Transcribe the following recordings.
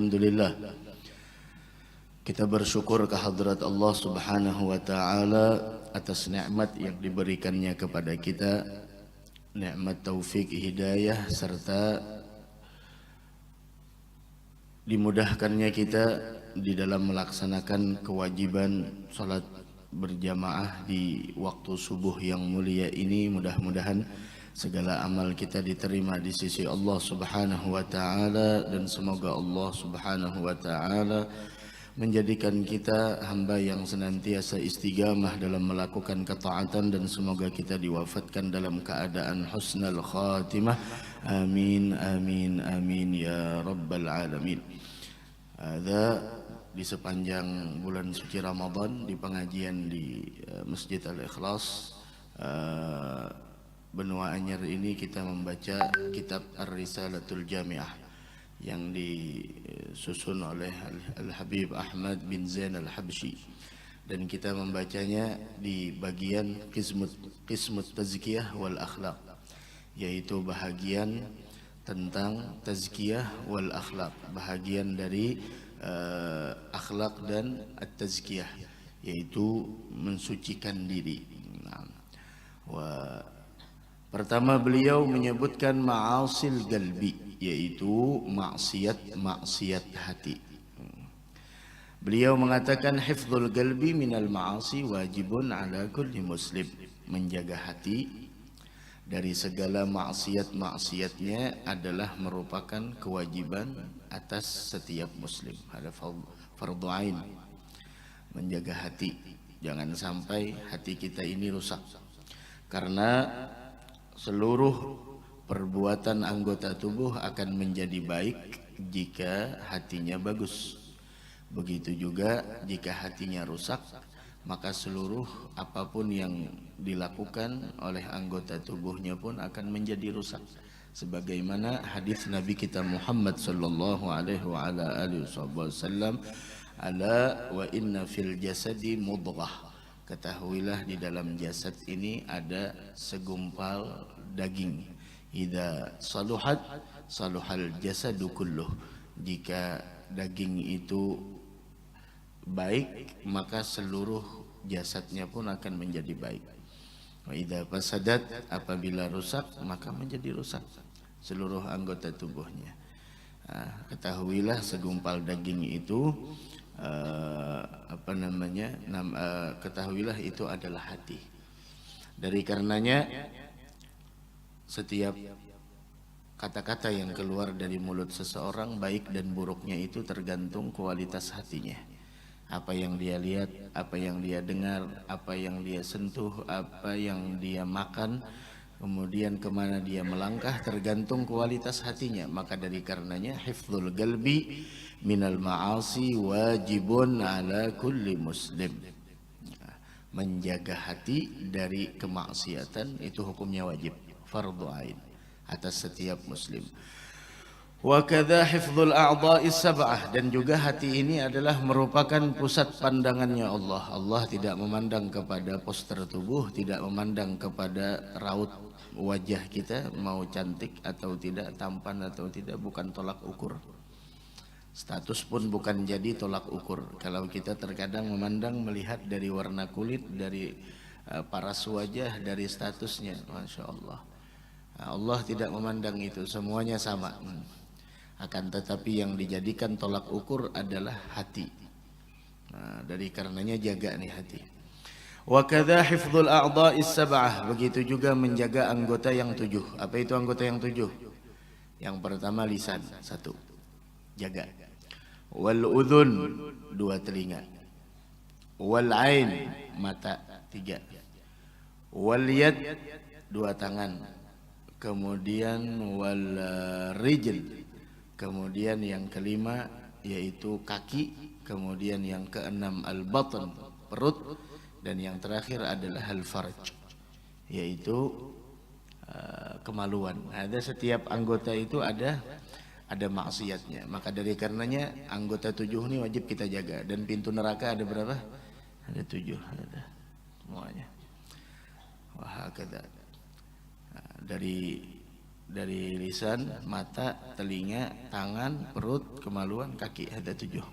Alhamdulillah, kita bersyukur kehadrat Allah Subhanahu wa taala atas nikmat yang diberikannya kepada kita, nikmat taufik hidayah serta dimudahkannya kita di dalam melaksanakan kewajiban salat berjamaah di waktu subuh yang mulia ini. Mudah-mudahan segala amal kita diterima di sisi Allah Subhanahu wa taala, dan semoga Allah Subhanahu wa taala menjadikan kita hamba yang senantiasa istiqamah dalam melakukan ketaatan, dan semoga kita diwafatkan dalam keadaan husnul khatimah. Amin amin amin ya rabbal alamin. Ada di sepanjang bulan suci Ramadan di pengajian di Masjid Al-Ikhlas Benua Anyar ini kita membaca kitab Ar-Risalatul Jami'ah yang disusun oleh Al-Habib Ahmad bin Zain Al-Habsyi, dan kita membacanya di bagian Qismut Tazkiyah wal Akhlaq, yaitu bahagian tentang tazkiyah wal akhlaq, bahagian dari akhlak dan at-tazkiyah, yaitu mensucikan diri. Pertama beliau menyebutkan ma'asil galbi, yaitu maksiat hati. Beliau mengatakan hifdzul galbi minal ma'asi wajibun ala kulli muslim. Menjaga hati dari segala maksiat-maksiatnya adalah merupakan kewajiban atas setiap muslim. Ada fardhu ain. Menjaga hati, jangan sampai hati kita ini rusak, karena seluruh perbuatan anggota tubuh akan menjadi baik jika hatinya bagus. Begitu juga jika hatinya rusak, maka seluruh apapun yang dilakukan oleh anggota tubuhnya pun akan menjadi rusak. Sebagaimana hadis Nabi kita Muhammad sallallahu alaihi wa ala alihi wasallam, ala wa inna fil jasadi mudghah. Ketahuilah di dalam jasad ini ada segumpal daging. Idza saluhat saluhal jasadu kulluh. Jika daging itu baik, maka seluruh jasadnya pun akan menjadi baik. Wa idza fasadat, apabila rusak maka menjadi rusak seluruh anggota tubuhnya. Ketahuilah segumpal daging itu ketahuilah itu adalah hati. Dari karenanya setiap kata-kata yang keluar dari mulut seseorang, baik dan buruknya itu tergantung kualitas hatinya. Apa yang dia lihat, apa yang dia dengar, apa yang dia sentuh, apa yang dia makan, kemudian kemana dia melangkah, tergantung kualitas hatinya. Maka dari karenanya hifdzul qalbi minal ma'asi wajibun ala kulli muslim. Menjaga hati dari kemaksiatan itu hukumnya wajib, fardhu ain atas setiap muslim. Wa kadza hifdzul a'dha'is sab'ah, dan juga hati ini adalah merupakan pusat pandangannya Allah. Allah tidak memandang kepada poster tubuh, tidak memandang kepada raut wajah kita, mau cantik atau tidak, tampan atau tidak, bukan tolak ukur. Status pun bukan jadi tolak ukur. Kalau kita terkadang memandang, melihat dari warna kulit, dari paras wajah, dari statusnya, Masya Allah. Allah tidak memandang itu, semuanya sama. Akan tetapi yang dijadikan tolak ukur adalah hati. Dari karenanya jaga nih hati. Wa kadza hifdzul a'dha'is sab'ah, begitu juga menjaga anggota yang 7. Apa itu anggota yang 7? Yang pertama lisan, 1. Jaga. Wal udhun, 2 telinga. Wal ain, mata, 3. Wal yad, 2 tangan. Kemudian wal rijl, kemudian yang kelima yaitu kaki, kemudian yang keenam al batn, perut, dan yang terakhir adalah al farj, yaitu kemaluan. Ada setiap anggota itu ada maksiatnya. Maka dari karenanya anggota 7 ini wajib kita jaga. Dan pintu neraka ada berapa? Ada 7, ada semuanya. Wah, kata dari Dari lisan, mata, telinga, tangan, perut, kemaluan, kaki, ada 7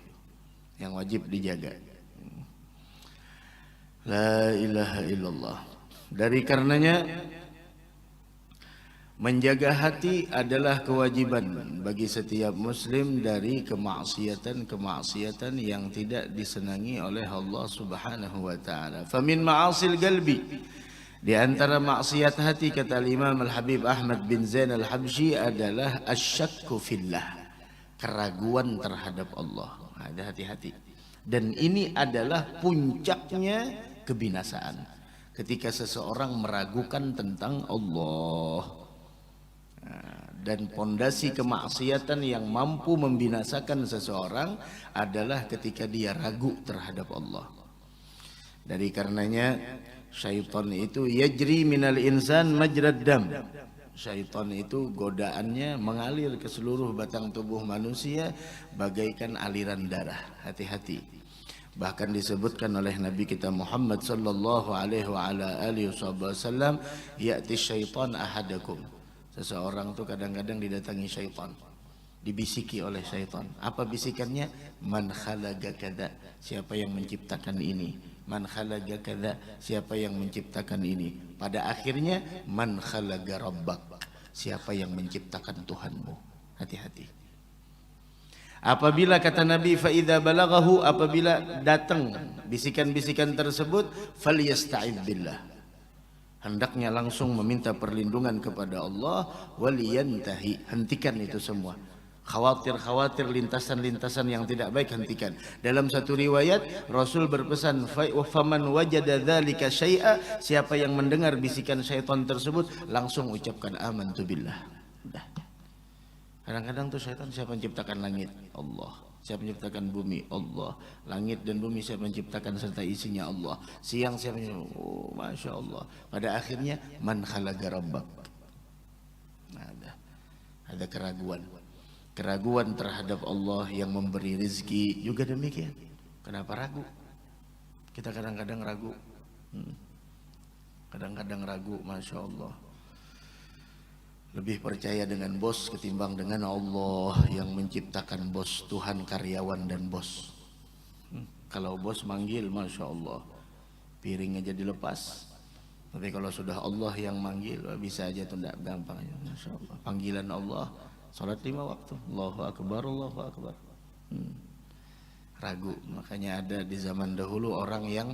yang wajib dijaga. La ilaha illallah. Dari karenanya menjaga hati adalah kewajiban bagi setiap muslim dari kemaksiatan-kemaksiatan yang tidak disenangi oleh Allah Subhanahu wa taala. Famin ma'asil qalbi, di antara maksiat hati, kata Imam Al-Habib Ahmad bin Zain Al-Habsyi, adalah asyakku fillah, keraguan terhadap Allah. Ada hati-hati. Dan ini adalah puncaknya kebinasaan, ketika seseorang meragukan tentang Allah. Dan pondasi kemaksiatan yang mampu membinasakan seseorang adalah ketika dia ragu terhadap Allah. Dari karenanya syaitan itu yajri minal insan majrad dam. Syaitan itu godaannya mengalir ke seluruh batang tubuh manusia bagaikan aliran darah. Hati-hati. Bahkan disebutkan oleh Nabi kita Muhammad sallallahu alaihi wasallam, ya'ti syaitan ahadakum. Seseorang tuh kadang-kadang didatangi syaitan, dibisiki oleh syaitan. Apa bisikannya? Man khalaqa kadza, siapa yang menciptakan ini? Man khalaqa kadza, siapa yang menciptakan ini? Pada akhirnya man khalaqa rabbak, siapa yang menciptakan Tuhanmu? Hati-hati. Apabila kata Nabi fa idza balaghahu, apabila datang bisikan-bisikan tersebut, falyasta'id billah, hendaknya langsung meminta perlindungan kepada Allah. Waliyantahi, hentikan itu semua. Khawatir-khawatir, lintasan-lintasan yang tidak baik, hentikan. Dalam satu riwayat Rasul berpesan, faman wajada dzalika syai'a, siapa yang mendengar bisikan syaitan tersebut langsung ucapkan amantu billah. Udah. Kadang-kadang tuh syaitan, siapa menciptakan langit? Allah. Siapa menciptakan bumi? Allah. Langit dan bumi siapa menciptakan serta isinya? Allah. Siang siapa menciptakan? Oh, Masya Allah. Pada akhirnya man khalaqa rabbak. Ada keraguan. Keraguan terhadap Allah yang memberi rezeki juga demikian. Kenapa ragu? Kita kadang-kadang ragu. Kadang-kadang ragu, Masya Allah. Lebih percaya dengan bos ketimbang dengan Allah yang menciptakan bos, Tuhan karyawan dan bos. Kalau bos manggil, Masya Allah, piringnya jadi lepas. Tapi kalau sudah Allah yang manggil, bisa aja tuh, tidak gampang. Masya Allah. Panggilan Allah, salat 5 waktu, Allahu Akbar, Allahu Akbar. Ragu. Makanya ada di zaman dahulu orang yang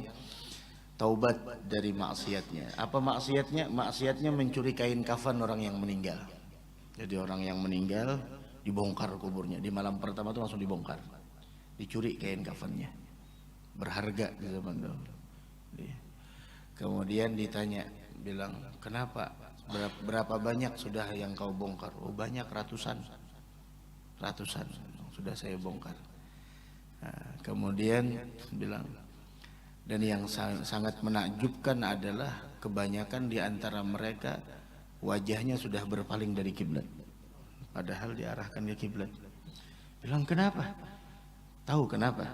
taubat dari maksiatnya. Apa maksiatnya? Maksiatnya mencuri kain kafan orang yang meninggal. Jadi orang yang meninggal dibongkar kuburnya. Di malam pertama itu langsung dibongkar. Dicuri kain kafannya. Berharga di zaman dahulu. Kemudian ditanya, bilang, kenapa? Berapa banyak sudah yang kau bongkar? Oh, banyak, ratusan. Ratusan sudah saya bongkar. Nah, kemudian bilang, dan yang sangat menakjubkan adalah kebanyakan di antara mereka wajahnya sudah berpaling dari kiblat, padahal diarahkan ke kiblat. Bilang, kenapa? Tahu kenapa?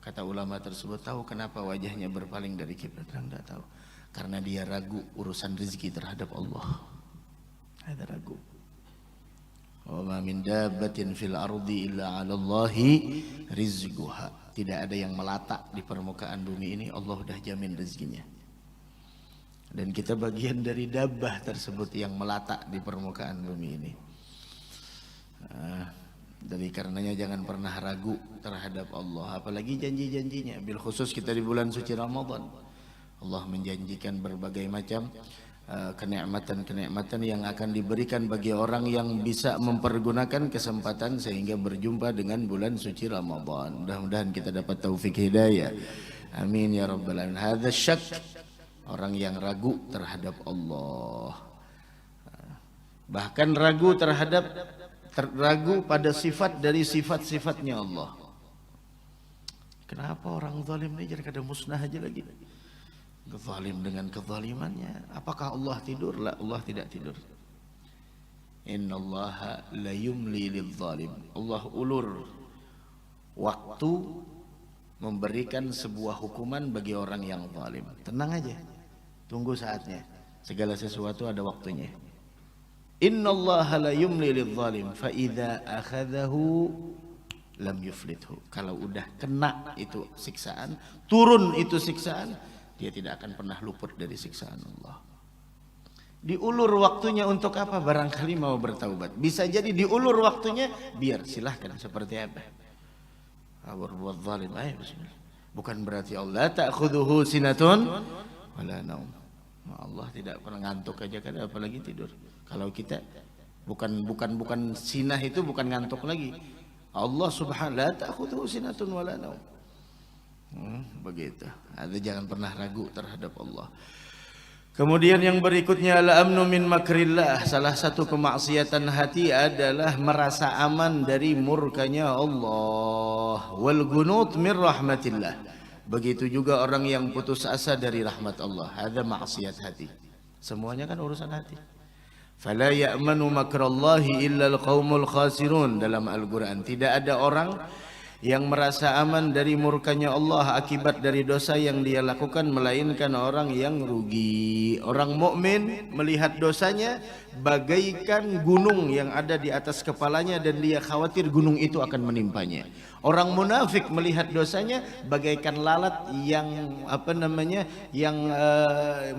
Kata ulama tersebut, tahu kenapa wajahnya berpaling dari kiblat? Tidak tahu. Karena dia ragu urusan rezeki terhadap Allah. Ada ragu. Wa ma min dabbatin fil ardi illa 'ala Allahi rizquha. Tidak ada yang melata di permukaan bumi ini, Allah sudah jamin rezekinya. Dan kita bagian dari dabbah tersebut yang melata di permukaan bumi ini. Dari karenanya jangan pernah ragu terhadap Allah, apalagi janji-janjinya. Bil khusus kita di bulan suci Ramadan, Allah menjanjikan berbagai macam kenikmatan-kenikmatan yang akan diberikan bagi orang yang bisa mempergunakan kesempatan sehingga berjumpa dengan bulan suci Ramadan. Mudah-mudahan kita dapat taufik hidayah. Amin ya rabbal alamin. Hadza syak, orang yang ragu terhadap Allah. Bahkan ragu pada sifat dari sifat-sifatnya Allah. Kenapa orang zalim ini jadi kada musnah aja lagi? Zalim dengan kezalimannya. Apakah Allah tidur? La, Allah tidak tidur. Innallaha la yumli lidzalim. Allah ulur waktu memberikan sebuah hukuman bagi orang yang zalim. Tenang aja, tunggu saatnya. Segala sesuatu ada waktunya. Innallaha la yumli lidzalim fa idza akhadhahu lam yuflithu. Kalau udah kena itu siksaan, turun itu siksaan, dia tidak akan pernah luput dari siksaan Allah. Diulur waktunya untuk apa? Barangkali mau bertaubat. Bisa jadi diulur waktunya biar silahkan seperti apa. Berbuat zalim ayo bismillah. Bukan berarti Allah ta'khudhuhu sinatun wala naum. Allah tidak pernah ngantuk aja kan, apalagi tidur. Kalau kita bukan sinah itu bukan ngantuk lagi. Allah subhanahu la ta'khudhuhu sinatun wala naum. Begitu. Ada jangan pernah ragu terhadap Allah. Kemudian yang berikutnya al-amnu min makrillah. Salah satu kemaksiatan hati adalah merasa aman dari murkanya Allah. Wal gunut min rahmatillah. Begitu juga orang yang putus asa dari rahmat Allah. Ada maksiat hati. Semuanya kan urusan hati. Fala ya'manu makrallahi illa al-qaumul khasirun. Dalam Al-Quran tidak ada orang yang merasa aman dari murkanya Allah akibat dari dosa yang dia lakukan melainkan orang yang rugi. Orang mukmin melihat dosanya bagaikan gunung yang ada di atas kepalanya dan dia khawatir gunung itu akan menimpanya. Orang munafik melihat dosanya bagaikan lalat yang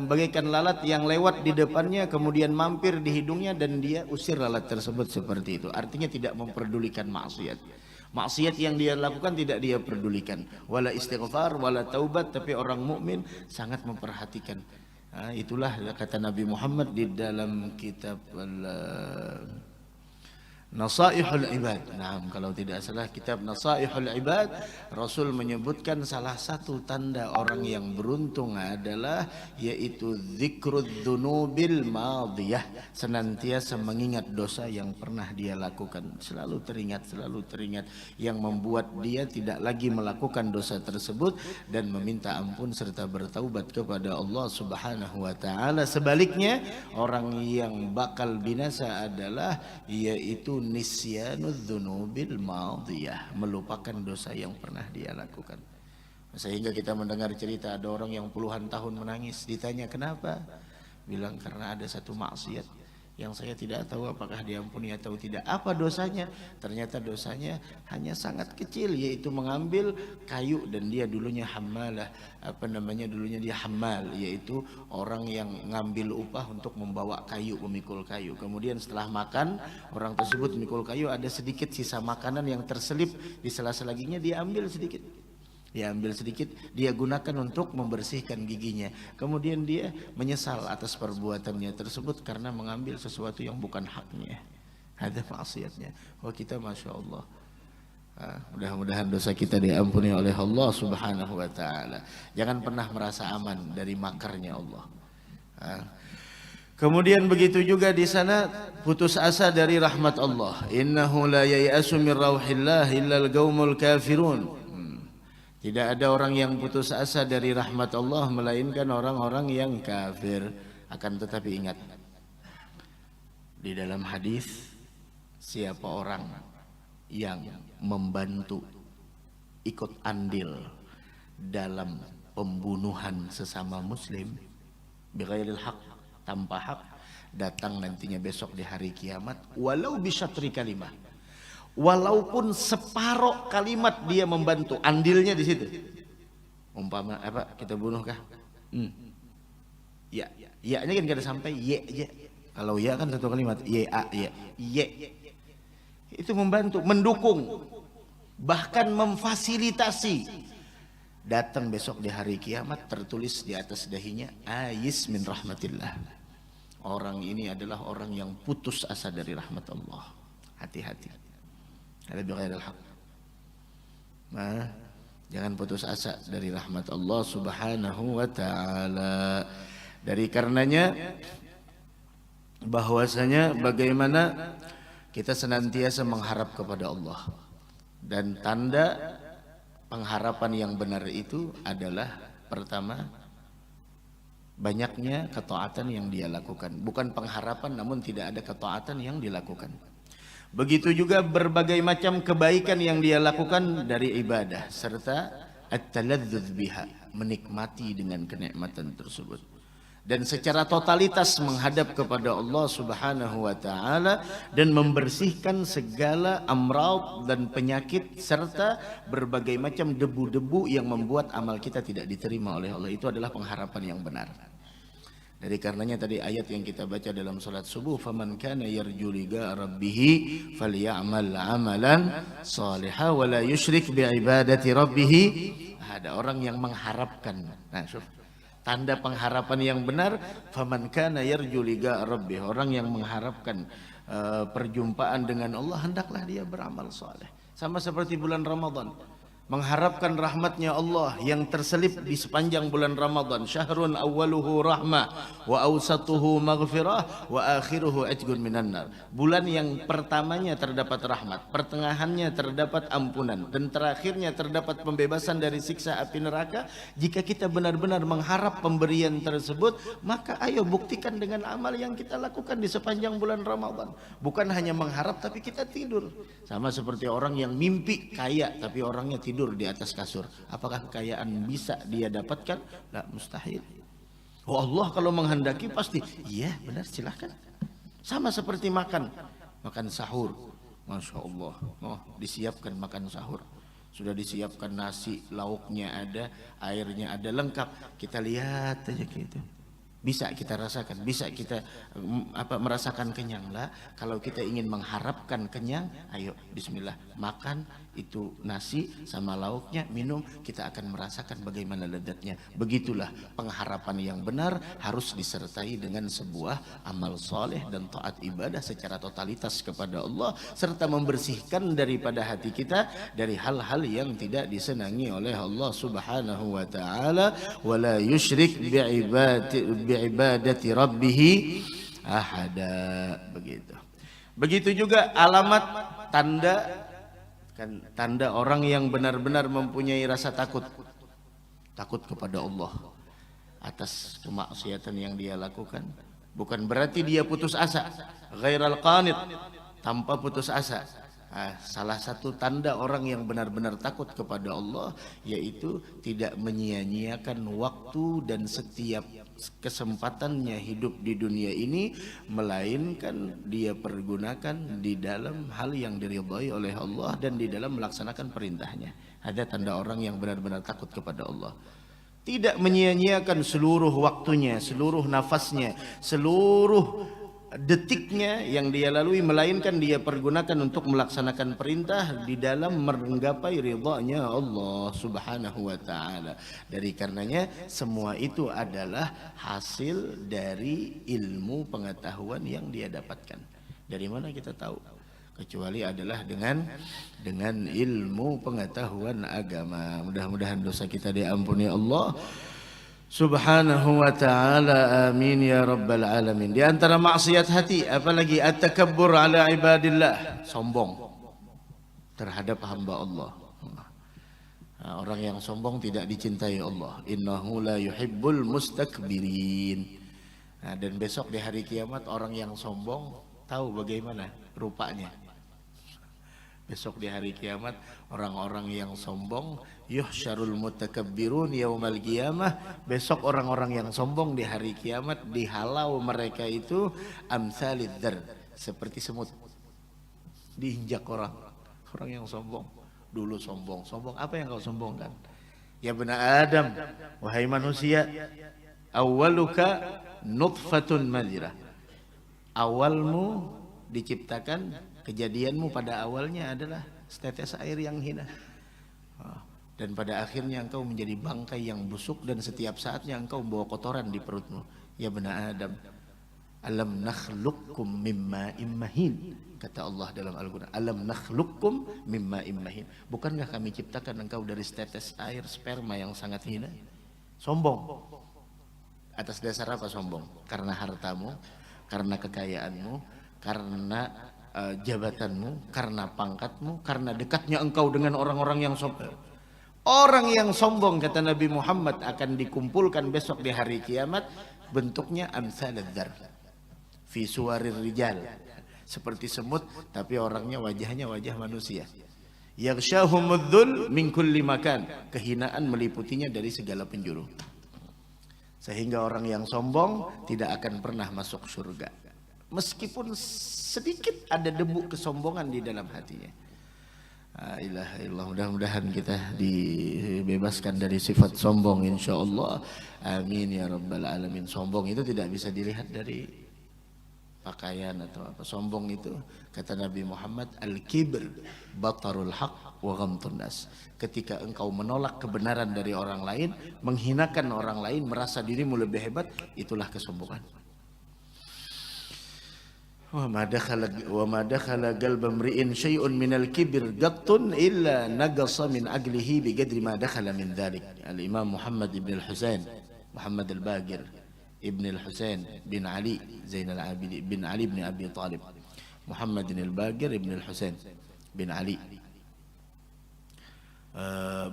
bagaikan lalat yang lewat di depannya kemudian mampir di hidungnya dan dia usir lalat tersebut seperti itu. Artinya tidak memperdulikan maksiat. Maksiat yang dia lakukan tidak dia pedulikan. Wala istighfar, wala taubat. Tapi orang mukmin sangat memperhatikan. Itulah kata Nabi Muhammad di dalam kitab Nasaihul Ibad. Nah, kalau tidak salah kitab Nasaihul Ibad, Rasul menyebutkan salah satu tanda orang yang beruntung adalah yaitu dzikrud dzunubil madiyah, senantiasa mengingat dosa yang pernah dia lakukan, selalu teringat yang membuat dia tidak lagi melakukan dosa tersebut dan meminta ampun serta bertaubat kepada Allah Subhanahu wa taala. Sebaliknya, orang yang bakal binasa adalah yaitu nisyanud dzunubil madiyah, melupakan dosa yang pernah dia lakukan. Sehingga kita mendengar cerita ada orang yang puluhan tahun menangis, ditanya kenapa? Bilang karena ada satu maksiat yang saya tidak tahu apakah diampuni atau tidak. Apa dosanya? Ternyata dosanya hanya sangat kecil, yaitu mengambil kayu, dan dia dulunya hammalah, dulunya dia hammal, yaitu orang yang ngambil upah untuk membawa kayu, memikul kayu. Kemudian setelah makan, orang tersebut memikul kayu, ada sedikit sisa makanan yang terselip di sela-sela giginya, dia ambil sedikit. Dia gunakan untuk membersihkan giginya. Kemudian dia menyesal atas perbuatannya tersebut karena mengambil sesuatu yang bukan haknya. Ada maksiatnya. Wah, kita Masya Allah. Mudah-mudahan dosa kita diampuni oleh Allah Subhanahu wa ta'ala. Jangan pernah merasa aman dari makarnya Allah. Kemudian begitu juga di sana putus asa dari rahmat Allah. Innahu la yai'asu min rauhillah illa al-qaumul kafirun. Tidak ada orang yang putus asa dari rahmat Allah melainkan orang-orang yang kafir. Akan tetapi ingat, di dalam hadis, siapa orang yang membantu ikut andil dalam pembunuhan sesama muslim bighairil haq, tanpa hak, datang nantinya besok di hari kiamat walau bisyatri kalimah, walaupun separuh kalimat dia membantu, andilnya di situ. Umpama apa, kita bunuh kah? Ya-nya kan kada sampai ya. Kalau ya kan satu kalimat, ya. Itu membantu, mendukung, bahkan memfasilitasi. Datang besok di hari kiamat tertulis di atas dahinya ayis min rahmatillah. Orang ini adalah orang yang putus asa dari rahmat Allah. Hati-hati. Ada bighairil haq. Jangan putus asa dari rahmat Allah Subhanahu wa ta'ala. Dari karenanya bahwasanya bagaimana kita senantiasa mengharap kepada Allah, dan tanda pengharapan yang benar itu adalah pertama, banyaknya ketaatan yang dia lakukan. Bukan pengharapan namun tidak ada ketaatan yang dilakukan. Begitu juga berbagai macam kebaikan yang dia lakukan dari ibadah, serta at-taladzuz biha, menikmati dengan kenikmatan tersebut. dan secara totalitas menghadap kepada Allah Subhanahu wa taala dan membersihkan segala amrad dan penyakit serta berbagai macam debu-debu yang membuat amal kita tidak diterima oleh Allah. Itu adalah pengharapan yang benar. Dari karenanya tadi ayat yang kita baca dalam salat subuh, faman kana yarju liqa rabbih falyamal amalan shalihan wa la yusyrik bi ibadati rabbih. Ada orang yang mengharapkan. Nah, tanda pengharapan yang benar, faman kana yarju liqa rabbih, orang yang mengharapkan perjumpaan dengan Allah, hendaklah dia beramal saleh. Sama seperti bulan Ramadan, mengharapkan rahmatnya Allah yang terselip di sepanjang bulan Ramadan. Syahrun awwaluhu rahmah wa awsatuhu maghfirah wa akhiruhu atqun minan nar. Bulan yang pertamanya terdapat rahmat, pertengahannya terdapat ampunan, dan terakhirnya terdapat pembebasan dari siksa api neraka. Jika kita benar-benar mengharap pemberian tersebut, maka ayo buktikan dengan amal yang kita lakukan di sepanjang bulan Ramadan. Bukan hanya mengharap tapi kita tidur. Sama seperti orang yang mimpi kaya tapi orangnya tidur di atas kasur. Apakah kekayaan bisa dia dapatkan? Tidak, mustahil. Oh, Allah kalau menghendaki pasti. Iya benar, silahkan. Sama seperti makan sahur. Masya Allah, oh, disiapkan makan sahur. Sudah disiapkan nasi, lauknya ada, airnya ada, lengkap. Kita lihat aja gitu. Bisa kita rasakan, bisa kita merasakan kenyang lah. Kalau kita ingin mengharapkan kenyang, ayo bismillah, makan itu nasi sama lauknya, minum, kita akan merasakan bagaimana lezatnya. Begitulah pengharapan yang benar harus disertai dengan sebuah amal soleh dan taat ibadah secara totalitas kepada Allah, serta membersihkan daripada hati kita dari hal-hal yang tidak disenangi oleh Allah Subhanahu wa taala. Wala yusyrik bi'ibadati rabbih ahada. Begitu juga alamat tanda orang yang benar-benar mempunyai rasa takut kepada Allah atas kemaksiatan yang dia lakukan. Bukan berarti dia putus asa, ghairal qanit, tanpa putus asa. Salah satu tanda orang yang benar-benar takut kepada Allah yaitu tidak menyia-nyiakan waktu dan setiap kesempatannya hidup di dunia ini, melainkan dia pergunakan di dalam hal yang diridhai oleh Allah dan di dalam melaksanakan perintahnya. Ada tanda orang yang benar-benar takut kepada Allah. Tidak menyia-nyiakan seluruh waktunya, seluruh nafasnya, seluruh detiknya yang dia lalui, melainkan dia pergunakan untuk melaksanakan perintah di dalam menggapai ridhanya Allah Subhanahu wa taala. Dari karenanya semua itu adalah hasil dari ilmu pengetahuan yang dia dapatkan. Dari mana kita tahu? Kecuali adalah dengan ilmu pengetahuan agama. Mudah-mudahan dosa kita diampuni Allah Subhanahu wa ta'ala, amin ya rabbal alamin. Di antara maksiat hati apalagi at-takabbur ala ibadillah, sombong terhadap hamba Allah. Orang yang sombong tidak dicintai Allah. Innahu la yuhibbul mustakbirin. Dan besok di hari kiamat orang yang sombong tahu bagaimana rupanya. Besok di hari kiamat orang-orang yang sombong, yuhsyarul mutakabbirun yaumal qiyamah. Besok orang-orang yang sombong di hari kiamat dihalau mereka itu amsalid dzar, seperti semut. Diinjak orang yang sombong. Dulu sombong, apa yang kau sombongkan? Ya bena Adam, wahai manusia, awwaluka nutfatun madhirah. Awalmu diciptakan, kejadianmu pada awalnya adalah setetes air yang hina, dan pada akhirnya engkau menjadi bangkai yang busuk, dan setiap saatnya engkau membawa kotoran di perutmu. Ya bena Adam, alam nakhluqkum mimma immahin, kata Allah dalam Al-Quran. Alam nakhluqkum mimma immahin, bukankah kami ciptakan engkau dari setetes air sperma yang sangat hina? Sombong. Atas dasar apa sombong? Karena hartamu, karena kekayaanmu, karena jabatanmu, karena pangkatmu, karena dekatnya engkau dengan orang-orang yang sombong. Orang yang sombong, kata Nabi Muhammad, akan dikumpulkan besok di hari kiamat, bentuknya amsaladzar fi suwarir rijal, seperti semut tapi orangnya wajahnya wajah manusia. Yaghshahumudzul min kulli makan, kehinaan meliputinya dari segala penjuru. Sehingga orang yang sombong tidak akan pernah masuk surga. Meskipun sedikit ada debu kesombongan di dalam hatinya. La ilaha illallah. Mudah-mudahan kita dibebaskan dari sifat sombong insyaallah. Amin ya rabbal alamin. Sombong itu tidak bisa dilihat dari pakaian atau apa. Sombong itu kata Nabi Muhammad, al-kibr batarul haq wa ghamtun nas. Ketika engkau menolak kebenaran dari orang lain, menghinakan orang lain, merasa dirimu lebih hebat, itulah kesombongan. Wa ma dakhala qalba imri'in syai'un minal kibr qattun illa naqasa min aqlihi bi qadri ma dakhala min dhalik. Al-Imam Muhammad ibn al-Husain, Muhammad al-Baqir ibn al-Husain bin Ali Zainal Abidin bin Ali bin Abi Talib, Muhammad al-Baqir ibn al-Husain bin Ali.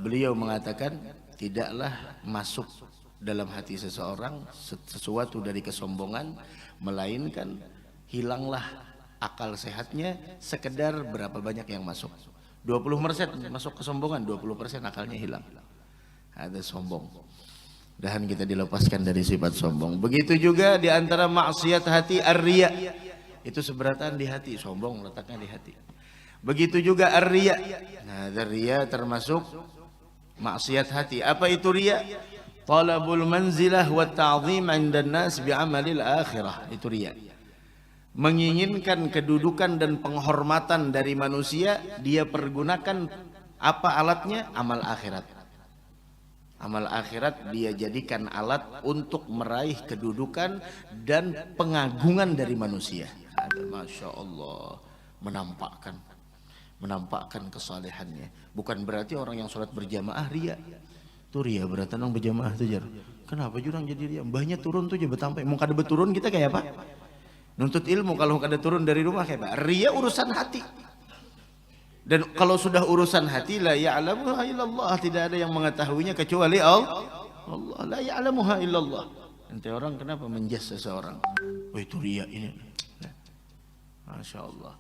Beliau mengatakan tidaklah masuk dalam hati seseorang sesuatu dari kesombongan, melainkan hilanglah akal sehatnya sekedar berapa banyak yang masuk. 20% masuk kesombongan, 20% akalnya hilang. Ada sombong. Dan kita dilepaskan dari sifat sombong. Begitu juga di antara maksiat hati ar-riya. Itu seberatan di hati, sombong letaknya di hati. Begitu juga ar-riya. Nah, ar-riya termasuk maksiat hati. Apa itu riya? Talabul manzilah wa ta'zim 'indan nas bi'amalil akhirah. Itu riya. Menginginkan kedudukan dan penghormatan dari manusia, dia pergunakan apa alatnya? Amal akhirat. Amal akhirat dia jadikan alat untuk meraih kedudukan dan pengagungan dari manusia. Masya Allah, menampakkan kesalehannya. Bukan berarti orang yang sholat berjamaah riya. Tuh riya berarti orang berjamaah tuh jar. Kenapa jurang jadi riya? Mbahnya turun tuh jebet sampai mau kada beturun kita kayak apa? Nuntut ilmu kalau kada turun dari rumah kayak apa? Riya urusan hati. Dan kalau sudah urusan hati, la ya'lamuha illallah, tidak ada yang mengetahuinya kecuali Allah. La ya'lamuha illallah. Nanti orang kenapa menjas seseorang? Oh itu riya ini. Masya Allah.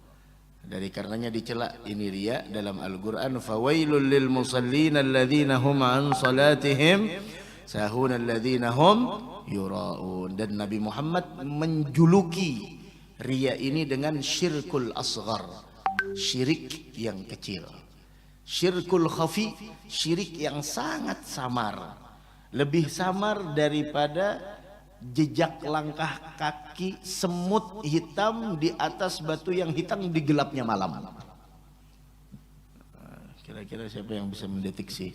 Dari karenanya dicela ini riya dalam Al-Quran. Fawailul lil musallin alladzina hum an salatihim sahun alladzina hum yura'un. Dan Nabi Muhammad menjuluki riya ini dengan syirkul asghar, syirik yang kecil. Syirkul khafi, syirik yang sangat samar, lebih samar daripada jejak langkah kaki semut hitam di atas batu yang hitam di gelapnya malam. Kira-kira siapa yang bisa mendeteksi?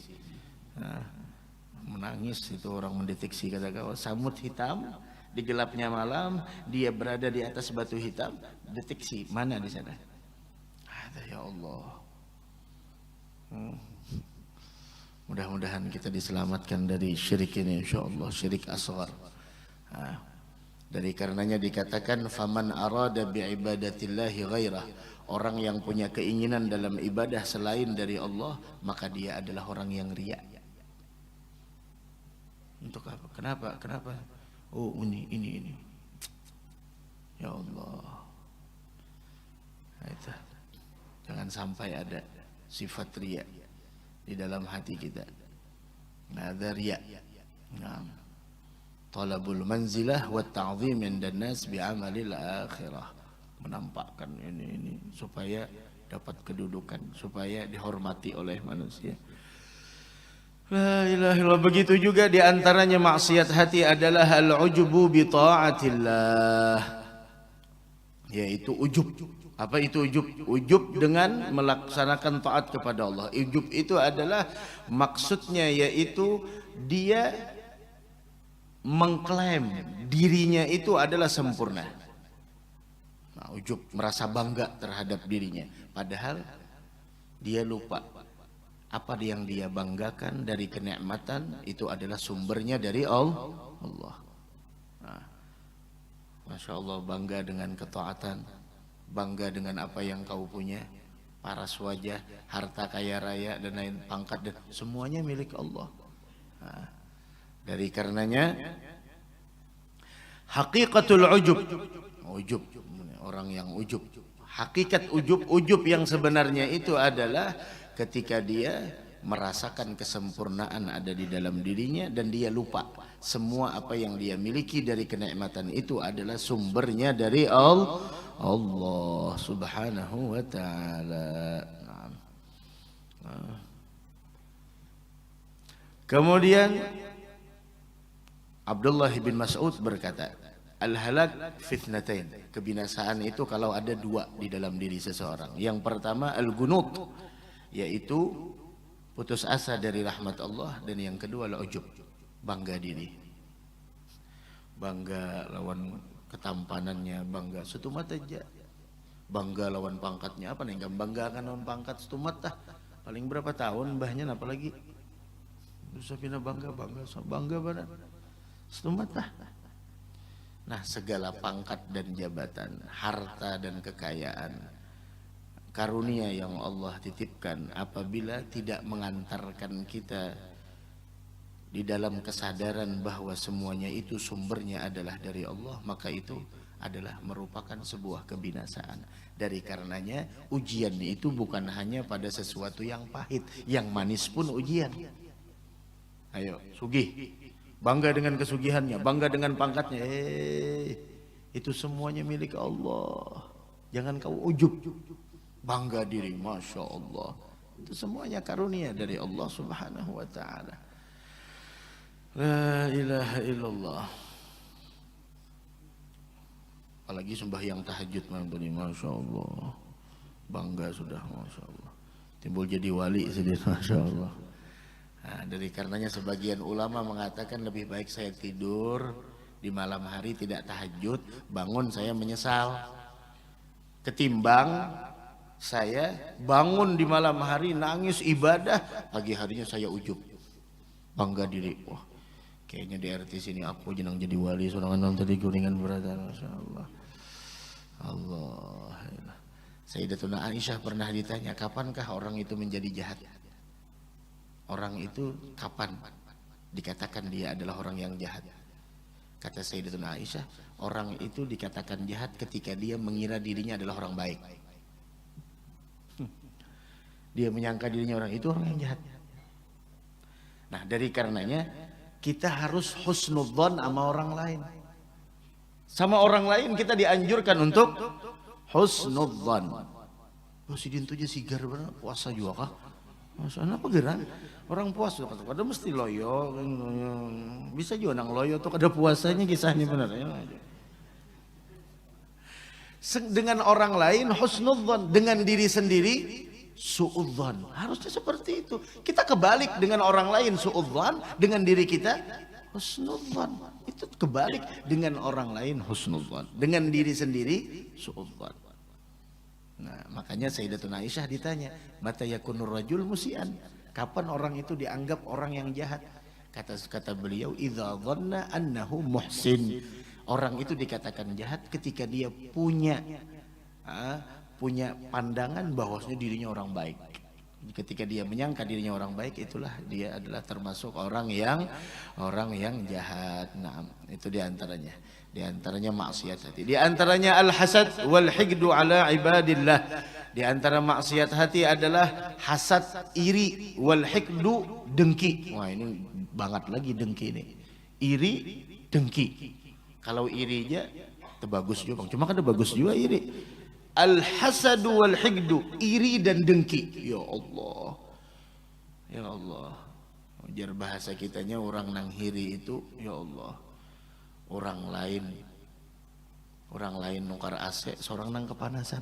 Menangis itu orang mendeteksi, kata kau semut hitam di gelapnya malam, dia berada di atas batu hitam, deteksi mana di sana? Ya Allah. Mudah-mudahan kita diselamatkan dari syirik ini insyaallah, syirik asghar. Dari karenanya dikatakan faman arada bi ibadatillahi ghairah, orang yang punya keinginan dalam ibadah selain dari Allah, maka dia adalah orang yang riya. Untuk apa? Kenapa? Oh ini. Ya Allah. Itu. Jangan sampai ada sifat riya di dalam hati kita. Ada riya. Talabul manzilah wa ta'zim indan nas bi'amalil akhirah. Menampakkan ini supaya dapat kedudukan, supaya dihormati oleh manusia. La ilaha illallah. Begitu juga di antaranya maksiat hati adalah al-ujubu bi ta'atillah, yaitu ujub. Apa itu ujub? Ujub dengan melaksanakan taat kepada Allah. Ujub itu adalah maksudnya yaitu dia mengklaim dirinya itu adalah sempurna. Nah, ujub merasa bangga terhadap dirinya, padahal dia lupa apa yang dia banggakan dari kenikmatan itu adalah sumbernya dari Allah. Nah, Masya Allah, bangga dengan ketaatan, bangga dengan apa yang kau punya, paras wajah, harta kaya raya dan lain, pangkat dan semuanya milik Allah. Nah, dari karenanya hakikatul ujub, orang yang ujub, hakikat ujub yang sebenarnya itu adalah ketika dia merasakan kesempurnaan ada di dalam dirinya dan dia lupa semua apa yang dia miliki dari kenikmatan itu adalah sumbernya dari Allah Subhanahu wa taala. Kemudian Abdullah bin Mas'ud berkata, al-halak fitnatain, kebinasaan itu kalau ada dua di dalam diri seseorang. Yang pertama al-gunut, yaitu putus asa dari rahmat Allah, dan yang kedua al-ujub, bangga diri. Bangga lawan ketampanannya, bangga setumat aja. Bangga lawan pangkatnya, apa nih? Enggak banggakan lawan pangkat setumat dah. Paling berapa tahun mbahnya apalagi? Bisa pindah bangga banget. Setumat dah. Nah, segala pangkat dan jabatan, harta dan kekayaan, karunia yang Allah titipkan, apabila tidak mengantarkan kita di dalam kesadaran bahwa semuanya itu sumbernya adalah dari Allah, maka itu adalah merupakan sebuah kebinasaan. Dari karenanya ujian itu bukan hanya pada sesuatu yang pahit, yang manis pun ujian. Ayo, sugih, bangga dengan kesugihannya, bangga dengan pangkatnya. Itu semuanya milik Allah. Jangan kau ujub, bangga diri, masya Allah. Itu semuanya karunia dari Allah Subhanahu wa taala. La ilaha illallah. Apalagi sembahyang tahajud tadi, masya Allah. Bangga sudah, masya Allah. Timbul jadi wali sedih, masya Allah. Nah, dari karenanya sebagian ulama mengatakan lebih baik saya tidur di malam hari tidak tahajud, bangun saya menyesal, ketimbang saya bangun di malam hari nangis ibadah, pagi harinya saya ujub, bangga diri. Wah, kayaknya di RT sini aku jenang jadi wali, sorangan tadi kuningan berada, masya Allah. Allah. Sayyidatuna Aisyah pernah ditanya, kapankah orang itu menjadi jahat? Orang itu kapan dikatakan dia adalah orang yang jahat? Kata Sayyidatuna Aisyah, orang itu dikatakan jahat ketika dia mengira dirinya adalah orang baik. Dia menyangka dirinya orang itu orang yang jahat. Nah, dari karenanya kita harus husnudzon sama orang lain. Sama orang lain kita dianjurkan untuk husnudzon. Oh, si Dintu aja sigar bener, puasa juga kah? Masalah apa geran? Orang puas tuh kada mesti loyo, bisa juga nang loyo tuh kada puasanya kisahnya benar ya. Dengan orang lain husnudzon, dengan diri sendiri suudzon. Harusnya seperti itu. Kita kebalik, dengan orang lain suudzon, dengan diri kita husnudzon. Itu kebalik, dengan orang lain husnudzon, dengan diri sendiri suudzon. Nah, makanya Sayyidatuna Aisyah ditanya, mata yakunur rajul musian, kapan orang itu dianggap orang yang jahat? Kata beliau, idza dhanna annahu muhsin. Orang itu dikatakan jahat ketika dia punya pandangan bahwasanya dirinya orang baik. Ketika dia menyangka dirinya orang baik, itulah dia adalah termasuk orang yang jahat. Nah, itu diantaranya. Di antaranya maksiat hati. Di antaranya al-hasad wal higdu ala ibadillah. Di antara maksiat hati adalah hasad, iri, wal hikdu, dengki. Wah, ini banget lagi dengki ini. Iri, dengki. Kalau irinya bagus juga, Bang. Cuma kan bagus juga iri. Al-hasad wal hikdu, iri dan dengki. Ya Allah. Ya Allah. Jar bahasa kitanya orang nang hiri itu, ya Allah. Orang lain nukar AC, seorang nang kepanasan.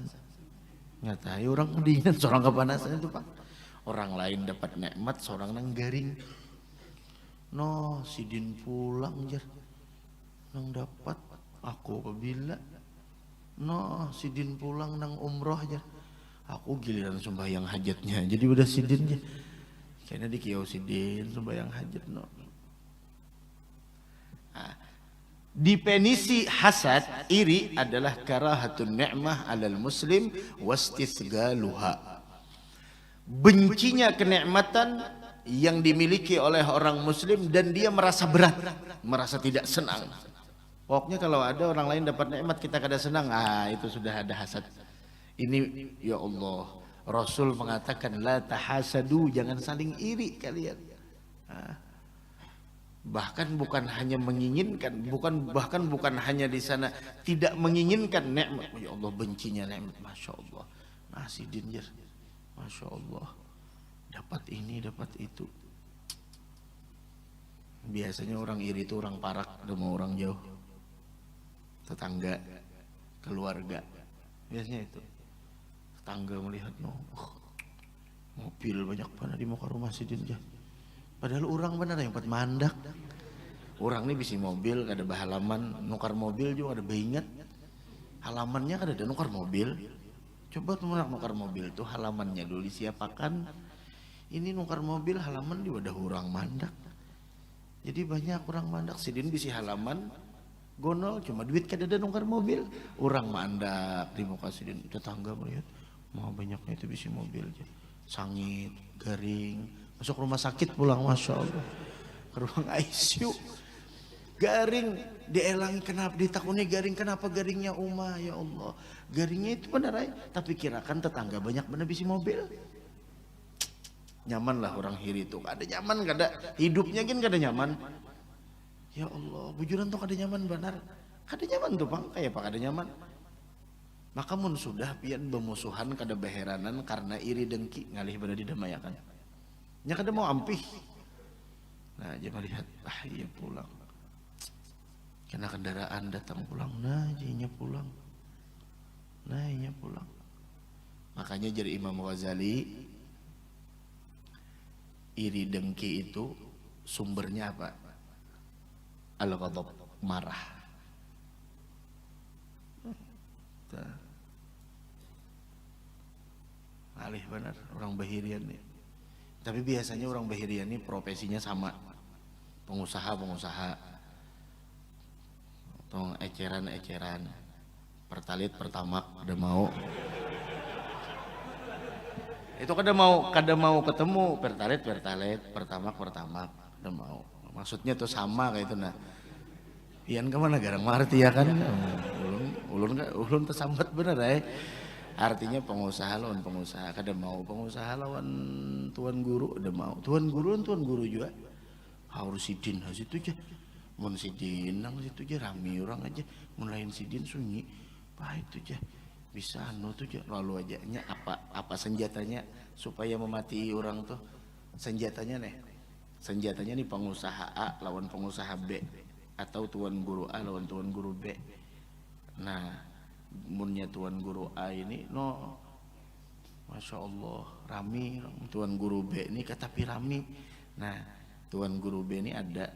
Nyatai orang kedinginan, seorang kepanasan itu Pak. Orang lain dapat nikmat, seorang nang garing. No, sidin pulang jar, nang dapat aku apabila. No, sidin pulang nang umroh jar, aku giliran sembahyang hajatnya. Jadi udah sidin jar. Kayaknya di kiau sidin sembahyang hajat no. Nah, definisi hasad, iri adalah karahatun ni'mah alal muslim wastisgaluha. Bencinya kenikmatan yang dimiliki oleh orang muslim dan dia merasa berat, merasa tidak senang. Pokoknya kalau ada orang lain dapat nikmat kita kada senang, itu sudah ada hasad. Ini ya Allah, Rasul mengatakan la tahasadu, jangan saling iri kalian. Bahkan bukan hanya menginginkan, bahkan bukan hanya di sana tidak menginginkan nikmat. Ya Allah, bencinya nikmat. Masya Allah, nasi dinjer, Masya Allah, dapat ini dapat itu. Biasanya orang iri itu orang Parak, sama orang jauh, tetangga, keluarga. Biasanya itu tetangga melihat mobil banyak banget di muka rumah si dinjer. Padahal orang benar yang empat mandak. Orang ini bisi mobil, kada halaman, nukar mobil juga ada beingat. Halamannya kada ada nukar mobil. Coba tuh nukar mobil tuh halamannya dulu disiapakan. Ini nukar mobil halaman di wadah orang mandak. Jadi banyak orang mandak. Sidin bisi halaman, gonol cuma duit kada ada nukar mobil. Orang mandak di muka sidin. Tetangga melihat, mau banyaknya itu bisi mobil aja. Sangit, garing. Masuk rumah sakit pulang, Masya Allah, ke ruang ICU, garing, dielangi kenapa, ditakuni garing, kenapa garingnya Uma, ya Allah, garingnya itu benar aja, tapi kirakan tetangga banyak benar bisi mobil. Nyaman lah orang hiri itu, kada nyaman, kada hidupnya gin kada nyaman. Ya Allah, bujuran tuh kada nyaman benar, kada nyaman tuh bang, kayak apa kada nyaman. Maka mun sudah pian bemusuhan kada beheranan karena iri dengki ngalih pada didamayakan. Nya kada mau ampih. Nah, dia melihat, iya pulang. Karena kendaraan datang pulang, nah jadinya pulang. Nah, iya pulang. Makanya jadi Imam Ghazali, iri dengki itu sumbernya apa? Al-ghadab, marah. Alih benar orang Bahirian nih. Tapi biasanya orang Bahirian ini profesinya sama, pengusaha atau eceran pertalit pertamak udah mau itu kada mau ketemu pertalit pertamak udah mau, maksudnya tuh sama kayak itu. Nah pian kemana garang marti ya kan, ulun tersambat bener artinya pengusaha lawan pengusaha, kada mau pengusaha lawan tuan guru, udah mau tuan guru juga harus sidin situ aja, mun sidin nang situ aja rame orang aja, mun lain sidin sunyi itu aja bisa tuh aja, lalu aja nya apa senjatanya supaya memati orang tuh, senjatanya nih pengusaha A lawan pengusaha B atau tuan guru A lawan tuan guru B. Nah munnya tuan guru A ini Masya Allah rami, tuan guru B ini tapi rami. Nah tuan guru B ini ada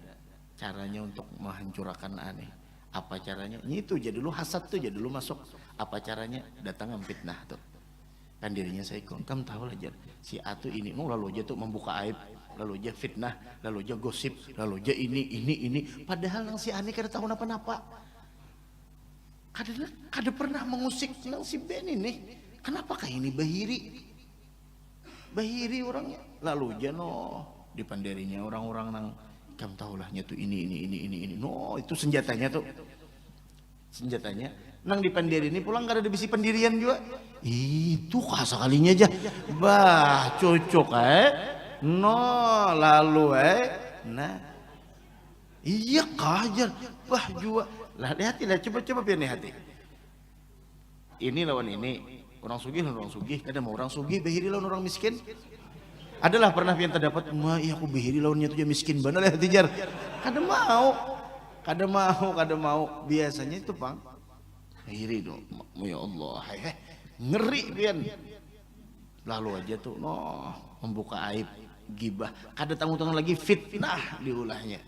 caranya untuk menghancurkan A nih. Apa caranya? Ini itu jadi dulu hasad tuh, jadi dulu masuk. Apa caranya? Datang fitnah tuh. Kan dirinya saya kamu tahu aja si A tuh ini, lalu aja tuh membuka aib, lalu aja fitnah, lalu aja gosip, lalu aja ini. Padahal nang si A ini kada tahu napa-napa. Kada pernah mengusik nang si Ben ini. Kenapa kayak ini bahiri orangnya, lalu aja dipanderinya orang-orang nang kamu tahulahnya tuh ini itu senjatanya nang dipandiri ini pulang kada ada bisi pendirian juga itu sekalinya aja bah cocok lalu nah iya kajar bah juga lah hati lah coba biar nih hati ini lawan ini orang sugih kada mau orang sugih bahiri lawan orang miskin. Adalah pernah yang terdapat, iya aku behiri lawannya tuh miskin bener ya tijar. Kada mau. Biasanya itu bang, behiri dong, ya Allah, ngeri pian. Lalu aja tuh, membuka aib, gibah. Kada tanggung-tanggung lagi fitnah diulahnya.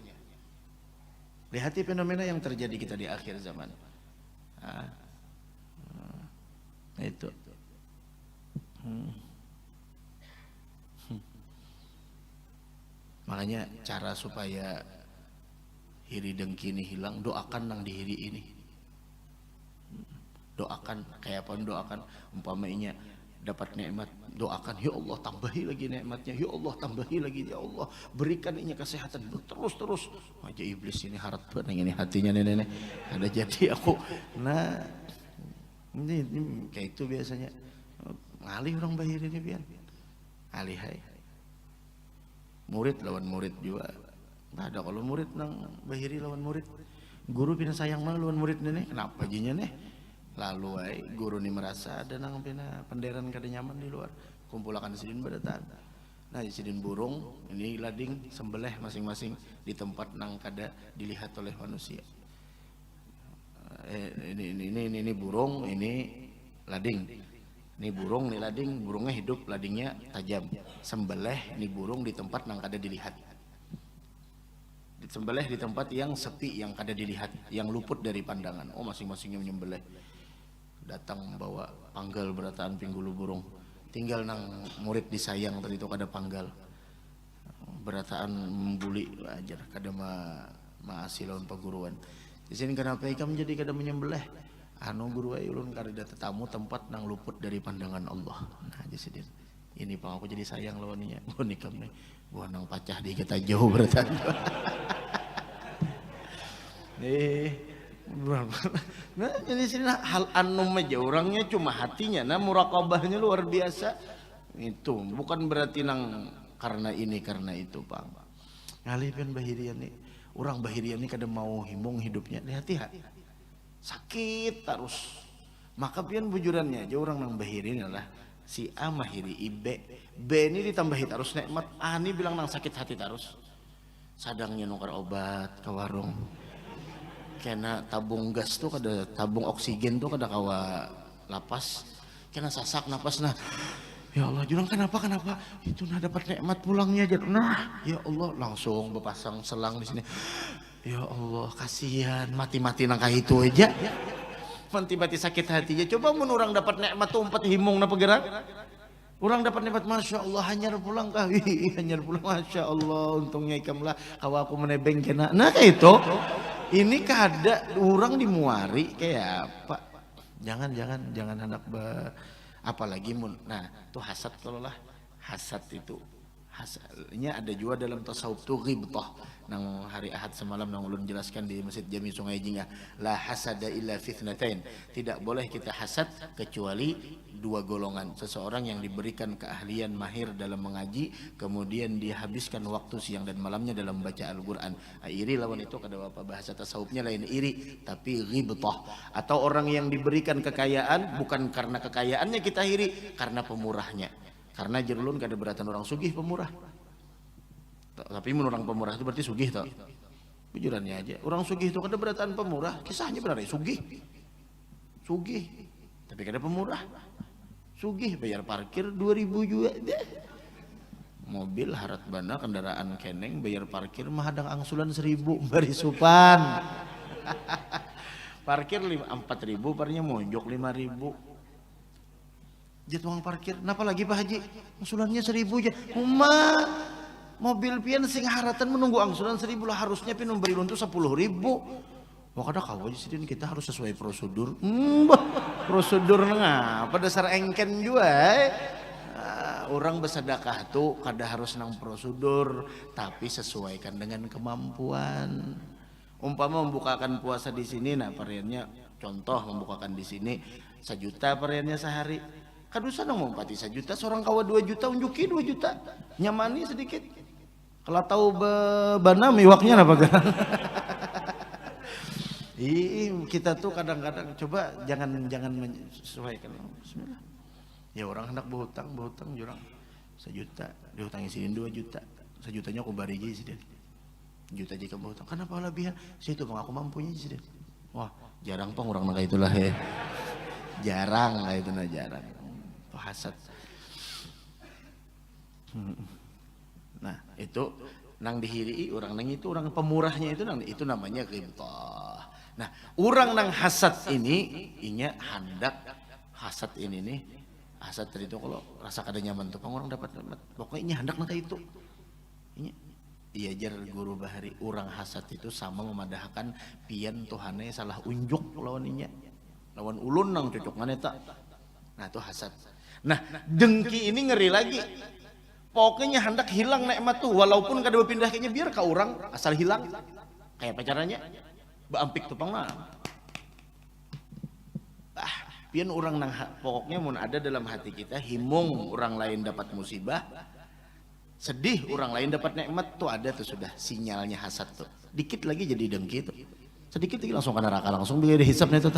Lihat fenomena yang terjadi kita di akhir zaman. Itu. Makanya cara supaya hiri dengki ini hilang, doakan nang dihiri ini. Doakan, kayak apa doakan, umpamanya dapat nikmat, doakan ya Allah tambahi lagi nikmatnya, ya Allah tambahi lagi, ya Allah berikan ini kesehatan terus aja. Iblis ini harap banget ini hatinya nenek ada jadi aku. Nah ini kayak itu biasanya ngalih orang bahiri ini pian alih hai murid lawan murid juga nggak ada kalau murid nang bahiri lawan murid guru pina sayang mah lawan murid nih kenapa jinya nih lalu ay guru nih merasa ada nang pina penderan kada nyaman di luar kumpulakan sidin berdatan nah sidin burung ini lading sembelih masing-masing di tempat nang kada dilihat oleh manusia ini burung ini lading ini burung ini lading burungnya hidup ladingnya tajam sembelih ini burung di tempat nang kada dilihat disembelih di tempat yang sepi yang kada dilihat yang luput dari pandangan oh masing-masingnya menyembelih datang bawa panggal berataan pinggulu burung tinggal nang murid disayang tadi itu kada panggal berataan membuli ajar kada maasi lawan paguruan di sini kenapa ikam jadi kada menyembelih anu guru ay ulun kada tetamu tempat nang luput dari pandangan Allah nah di sini ini pang aku jadi sayang lawannya bukan ikam nih buah nang pacah di kita jauh beratan nah jadi sini hal anu aja orangnya cuma hatinya nah muraqabahnya luar biasa itu bukan berarti nang karena ini karena itu pang ngalih pian bahirian nih orang bahirian nih kada mau himung hidupnya lihat sakit terus maka pian bujurannya aja orang nang bahiri adalah si A mahiri ibe B ini ditambahi terus nikmat A ini bilang nang sakit hati terus sadangnya nukar obat ke warung kena tabung gas tuh kada tabung oksigen tuh kada kawa lapas kena sasak napas nah ya Allah jurang kenapa itu nah dapat nikmat pulangnya aja nah ya Allah langsung berpasang selang di sini ya Allah kasihan mati-mati nang itu aja mati-mati sakit hatinya coba mun urang dapat nikmat tuh umpat himung na pegerak orang dapat nikmat masya Allah hanyar pulang hanyar pulang masya Allah untungnya ikam lah kawa aku menebeng kena nah kayak itu ini kada orang dimuari kayak apa jangan anak apalagi mun nah itu hasad kalau lah hasad itu hasadnya ada juga dalam tasawuf tuh ghibtah nang hari Ahad semalam nang ulun jelaskan di Masjid Jami Sungai Jingah la hasada illa fitnatain tidak boleh kita hasad kecuali dua golongan seseorang yang diberikan keahlian mahir dalam mengaji kemudian dia habiskan waktu siang dan malamnya dalam baca Al-Quran iri lawan itu kada apa bahasa tasawufnya lain iri tapi ghibtah atau orang yang diberikan kekayaan bukan karena kekayaannya kita iri karena pemurahnya karena jerulun kada beratan orang sugih pemurah tapi menurut orang pemurah itu berarti sugih tau bujurannya aja orang sugih itu kada beratan pemurah kisahnya benar sugih tapi kada pemurah sugih bayar parkir 2.000 juga mobil harat bana kendaraan keneng bayar parkir mahadang angsulan 1.000 bari supan parkir 4.000 parnya monjok 5.000 jatuh uang parkir, kenapa lagi Pak Haji? Angsulannya 1.000 aja. Mobil pian sing haratan menunggu angsulan 1.000 lah harusnya pian memberi untuk 10.000. Wah kada kau aja sih kita harus sesuai prosedur. Prosedur ngapa dasar engken juga. Orang bersedekah tuh kada harus nang prosedur, tapi sesuaikan dengan kemampuan. Umpama membukakan puasa di sini, nah variannya contoh membukakan di sini 1 juta variannya sehari. Kadusa nang mau pati 1 juta, seorang kawa 2 juta, unjuki 2 juta, nyamani sedikit. Kalau tahu bana miwaknya apa kan? Kita tuh kadang-kadang coba jangan menyesuaikan. Bismillah. Ya orang hendak berhutang jurang 1 juta, dihutangin sini 2 juta, 1 jutanya aku bari aja sih 1 juta jika berhutang. Kenapa lebihan? Situ bang aku mampunya sih. Wah jarang pang orang nang itulah ya. Jarang lah itu nah jarang. Hasad. Nah itu nang dihiri orang nang itu orang pemurahnya itu namanya ghibtah. Nah orang nang hasad ini inya hendak hasad ini nih hasad tadi itu kalau rasa kada nyaman tuh orang dapat pokoknya inya hendak nang itu inya iya jar guru bahari orang hasad itu sama memadahkan pian tuhane salah unjuk lawan inya lawan ulun nang cocok maneta nah itu hasad. Nah dengki ini ngeri lagi pokoknya hendak hilang nikmat tuh walaupun kada berpindah kayaknya biar ke orang asal hilang kayak pacarannya baampik tupang mah pian orang nang pokoknya mun ada dalam hati kita himung orang lain dapat musibah, sedih orang lain dapat nikmat tuh ada tuh sudah sinyalnya hasad tuh. Dikit lagi jadi dengki tuh. Sedikit lagi langsung ke neraka, langsung biar dihisapnya tuh.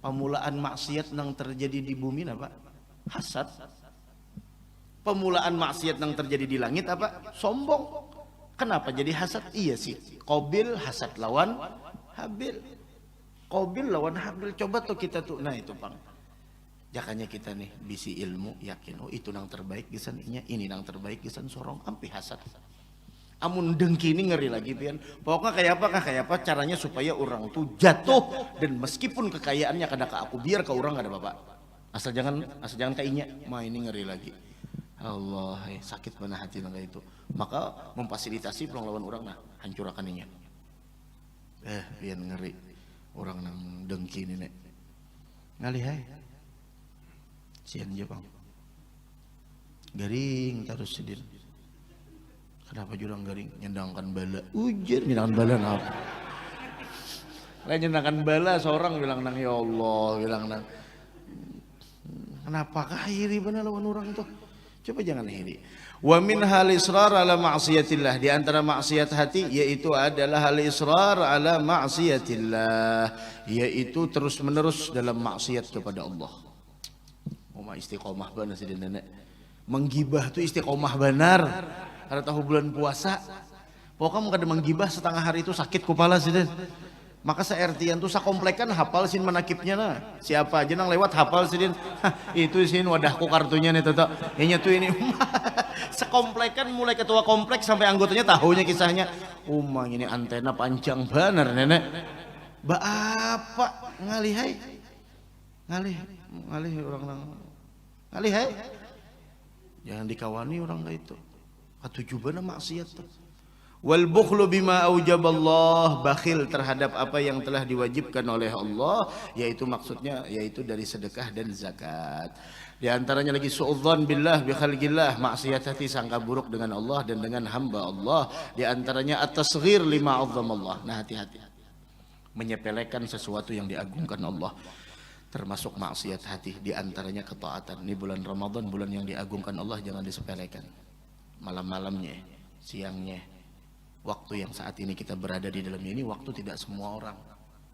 Pemulaan maksiat yang terjadi di bumi apa? Hasad. Pemulaan maksiat yang terjadi di langit apa? Sombong. Kenapa jadi hasad? Iya sih. Qabil hasad lawan Habil. Qabil lawan Habil. Coba tuh kita tuh, nah itu Bang. Jakanya kita nih bisi ilmu yakin, oh itu nang terbaik gisan ini nang terbaik gisan sorong ampi hasad. Amun dengki ini ngeri lagi pian. Pokoknya kayak apa caranya supaya orang tuh jatuh dan meskipun kekayaannya kada ke aku biar ke orang kada apa-apa. Asal jangan kainya. Ma ini ngeri lagi. Allah, sakit mana hati nang itu. Maka memfasilitasi pulang lawan orang nah hancurakan inya. Pian ngeri. Orang nang dengki ini nek. Ngalih hai. Sian je Bang. Garing terus sedih. Kenapa jurang garing? Nyendangkan bala. Ujar nyendangkan bala apa? Lain nyendangkan bala seorang bilang nang ya Allah, bilang nang. Kenapakah iri benar lawan orang itu? Coba jangan iri. Wa min hal israr ala ma'siyatillah, di antara maksiat hati yaitu adalah hal israr ala ma'siyatillah, yaitu terus-menerus dalam maksiat kepada Allah. Oma istiqomah benar sih nenek. Menggibah tuh istiqomah benar. Karena tahu bulan puasa, pokoknya kada menggibah setengah hari itu sakit kepala sih deh. Maka seertian tuh sakomplekan hafal sin manakibnya nah. Siapa aja nang lewat hafal sih itu sin wadahku kartunya nih tetap. Ini tuh ini sekomplekan mulai ketua kompleks sampai anggotanya tahunya kisahnya. Umang ini antena panjang bener nenek. Apa ngalih orang nang ngalih jangan dikawani orang kayak itu. Tujuan maksiat tuh. Wal bukhlu bima aujaballah, bakhil terhadap apa yang telah diwajibkan oleh Allah, yaitu maksudnya yaitu dari sedekah dan zakat. Di antaranya lagi suudzon billah bi khalqillah, maksiat hati sangka buruk dengan Allah dan dengan hamba Allah. Di antaranya at-tasghir lima azzamallah. Nah, hati-hati. Menyepelekan sesuatu yang diagungkan Allah. Termasuk maksiat hati, di antaranya ketaatan. Ini bulan Ramadan, bulan yang diagungkan Allah, jangan disepelekan. Malam-malamnya, siangnya, waktu yang saat ini kita berada di dalamnya ini, waktu tidak semua orang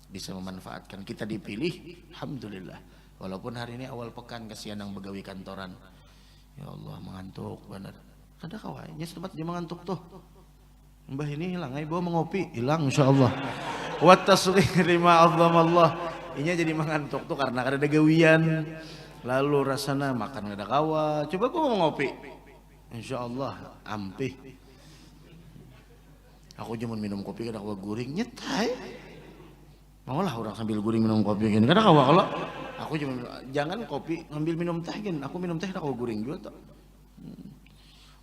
bisa memanfaatkan. Kita dipilih, alhamdulillah. Walaupun hari ini awal pekan, kasihan yang begawi kantoran. Ya Allah, mengantuk benar. Kada kawainya setempat dia mengantuk tuh. Mbah ini hilang, ayo bawa mengopi, hilang insyaallah. Wa tasghir lima azzamallah. Ini jadi mengantuk tuh karena kada ada gawian. Lalu rasana makan kada kawa. Coba gua mau ngopi. Insyaallah ampih. Aku cuma minum kopi kada kawa guring nyetai. Maulah orang sambil guring minum kopi gini. Kada kawa kalau aku cuma jangan kopi ngambil minum teh gini. Aku minum teh kada kawa guring juga tuh.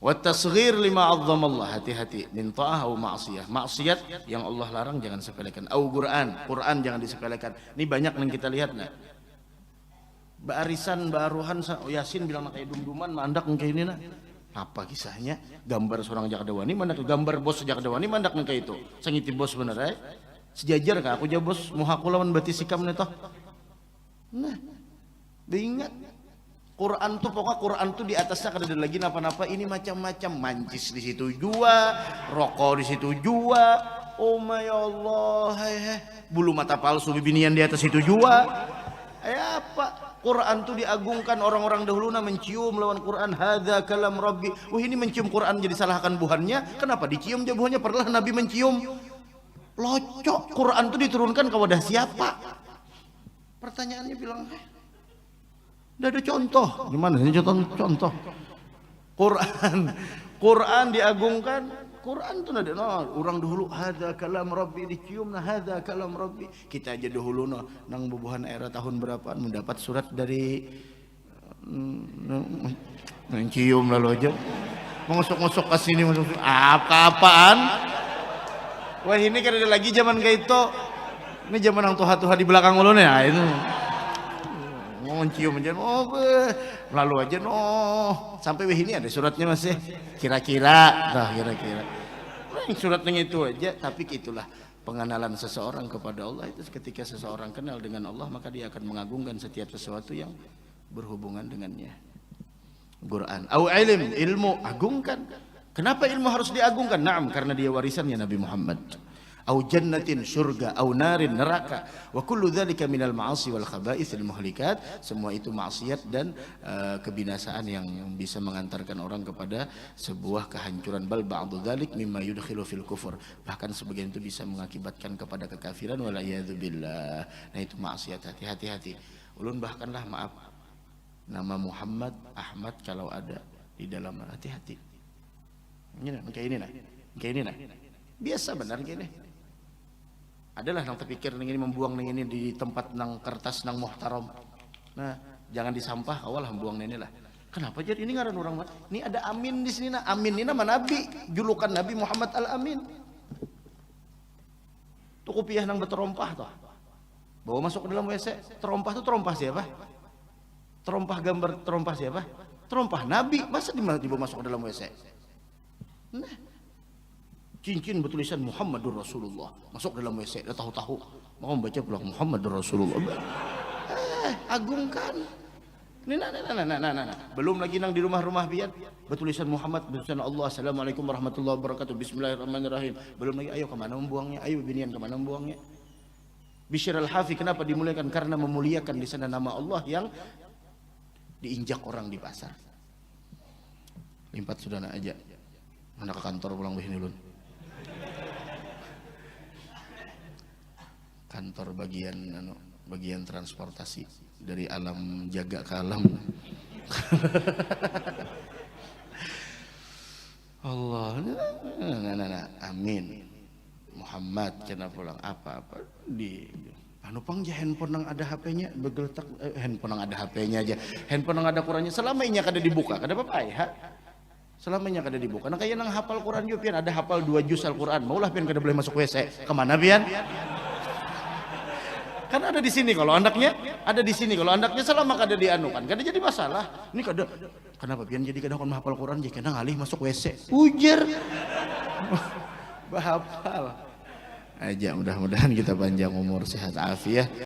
Wa tasghir lima azzamallah, hati-hati min ta'ah au ma'siyah. Maksiat yang Allah larang jangan sepelekan. Au Quran jangan disepelekan. Ini banyak yang kita lihat nah. Barisan baruhan Yasin bilang kayak dum-duman mandak kayak ini nah. Apa kisahnya? Gambar seorang Jakdawani mandak, gambar bos Jakdawani mandak kayak itu. Sangiti bos bener sejajar kah aku jah bos mau aku lawan bati sikam nih toh. Nah, diingat Quran tuh pokoknya Quran tuh di atasnya kada ada lagi napa-napa, ini macam-macam, mancis di situ jua, rokok di situ jua. Oh my Allah, bulu mata palsu bibinian di atas itu jua. Apa? Quran tuh diagungkan, orang-orang dahulu mencium lawan Quran, hadza kalam rabbi. Wah ini mencium Quran jadi salahkan buhannya. Kenapa dicium buhannya? Pernah Nabi mencium. Locok, Quran tuh diturunkan ke wadah siapa? Pertanyaannya bilang, tidak ada contoh. Gimana ini contoh? Quran diagungkan. Quran tuh ada orang dahulu hadza kalam rabbi dicium nah hadza kalam rabbi. Kita aja dahulu nang bubuhan era tahun berapa mendapat surat dari mencium lalu aja mengusuk-ngusuk ke sini apa-apaan. Wah ini kan ada lagi zaman kayak itu. Ini zaman yang tuha-tuha di belakang ulun ya itu. Mencium aja lalu aja sampai ini ada suratnya masih kira-kira suratnya itu aja. Tapi itulah pengenalan seseorang kepada Allah itu ketika seseorang kenal dengan Allah maka dia akan mengagungkan setiap sesuatu yang berhubungan dengannya. Quran, au ilmu, agungkan. Kenapa ilmu harus diagungkan? Naam, karena dia warisannya Nabi Muhammad. Au jannatin, surga, au narin, neraka. Wa kullu dzalika minal ma'asi wal khaba'ithil muhlikat. Semua itu maksiat dan kebinasaan yang bisa mengantarkan orang kepada sebuah kehancuran. Bal ba'du dzalik mimma yudkhilu fil kufur. Bahkan sebagian itu bisa mengakibatkan kepada kekafiran wal iyadzu billah. Nah itu maksiat, hati-hati. Ulun bahkanlah maaf nama Muhammad, Ahmad kalau ada di dalam hati-hati. Ini kayak ini nah. Biasa benar gini. Adalah nang terpikir nang ini membuang nang ini di tempat nang kertas nang muhtaram. Nah, jangan disampah awal buang nang ini lah. Kenapa jadi ini ngaran orang mah? Ini ada Amin di sini nah. Amin ini nama Nabi, julukan Nabi Muhammad Al-Amin. Tuh kopiah nang beterompah toh. Bawa masuk ke dalam WC. Terompah tuh terompah siapa? Terompah gambar terompah siapa? Terompah Nabi. Masa dibawa masuk ke dalam WC? Nah, cincin bertulisan Muhammadur Rasulullah masuk dalam WC, dah tahu-tahu mau membaca pulang Muhammadur Rasulullah. Agungkan. Nah. Belum lagi nang di rumah-rumah biar bertulisan Muhammad, bertulisan Allah, Assalamualaikum warahmatullahi wabarakatuh, Bismillahirrahmanirrahim. Belum lagi, ayo kemana membuangnya? Ayo binian kemana membuangnya? Bishr al-Hafi kenapa dimuliakan? Karena memuliakan di sana nama Allah yang diinjak orang di pasar. Limpat sudah nak aja. Mana ke kantor pulang begini lun. Kantor bagian transportasi dari alam jaga ke alam. Allah, amin. Muhammad kena pulang apa-apa di pang handphone nang ada HP-nya begeletak handphone nang ada HP-nya aja. Handphone nang ada Qurannya selama ini kada dibuka, kada apa-apa ya. Selamanya kada dibuka. Nah kayak nang hafal Quran juga pian ada hafal 2 juz Al-Quran. Maulah pian kada boleh masuk WC. Kemana pian? Kan ada di sini kalau anaknya, ada di sini kalau anaknya selama kada dianukan, kada jadi masalah. Ini kada kenapa pian jadi kada kon hafal Quran jadi kada ngalih masuk WC. Ujar. Bahapal. Aja mudah-mudahan kita panjang umur sehat afiat.